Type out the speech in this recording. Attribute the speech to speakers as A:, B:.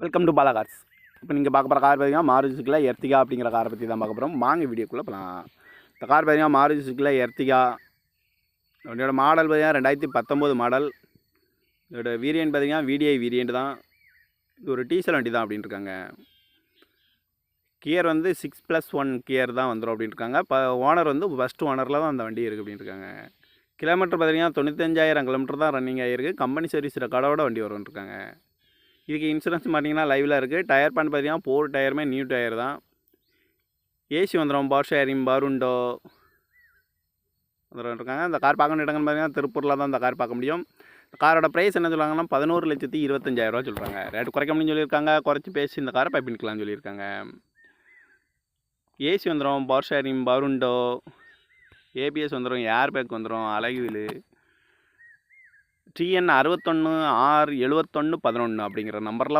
A: Welcome to Bala cars. இப்போ நீங்கள் பார்க்க போகிற கார் பார்த்தீங்கன்னா மாருதி சுசுகி எர்டிகா அப்படிங்கிற காரை பற்றி தான் பார்க்க போகிறோம். வாங்க வீடியோக்குள்ளே போகலாம். இந்த கார் பார்த்தீங்கன்னா மாருதி சுசுகி எர்டிகா. இதோட மாடல் பார்த்தீங்கன்னா 2019 மாடல். இதோட வேரியன்ட் பார்த்தீங்கன்னா VDI வேரியன்ட் தான். இது ஒரு டீசல் வண்டி தான் அப்படின்னு இருக்காங்க. கியர் வந்து 6+1 கியர் தான் வந்துடும் அப்படின்னு இருக்காங்க. இப்போ ஓனர் வந்து ஃபஸ்ட்டு ஓனரில் தான் அந்த வண்டி இருக்குது அப்படின்னு இருக்காங்க. கிலோமீட்டர் பார்த்தீங்கன்னா 95,000 கிலோமீட்டர் தான் ரன்னிங் ஆகிருக்கு. கம்பெனி சர்வீஸ் ரெக்கார்டோட வண்டி வரும்னு இருக்காங்க. இதுக்கு இன்சூரன்ஸ் பார்த்தீங்கன்னா லைவில் இருக்குது. டயர் பேன் பார்த்தீங்கன்னா 4 டயருமே நியூ டயர் தான். ஏசி வந்துடும். பவர் ஷேரிங், பருண்டோ வந்துடும் இருக்காங்க. இந்த கார் பார்க்க வேண்டிய இடங்கள்னு பார்த்தீங்கன்னா திருப்பூரில் தான் இந்த கார் பார்க்க முடியும். இந்த காரோட ப்ரைஸ் என்ன சொல்கிறாங்கன்னா 11,25,000 சொல்கிறாங்க. ரேட்டு குறைக்க முடியும்னு சொல்லியிருக்காங்க. குறைச்சி பேசி இந்த காரை பைப்பின்கலாம்னு சொல்லியிருக்காங்க. ஏசி வந்துடும். பவர் ஷேரிங், பருண்டோ, ஏபிஎஸ் வந்துடும். ஏர் பேக் வந்துடும். அழகுவிலு TN 61R7111 அப்படிங்கிற நம்பரில் தான்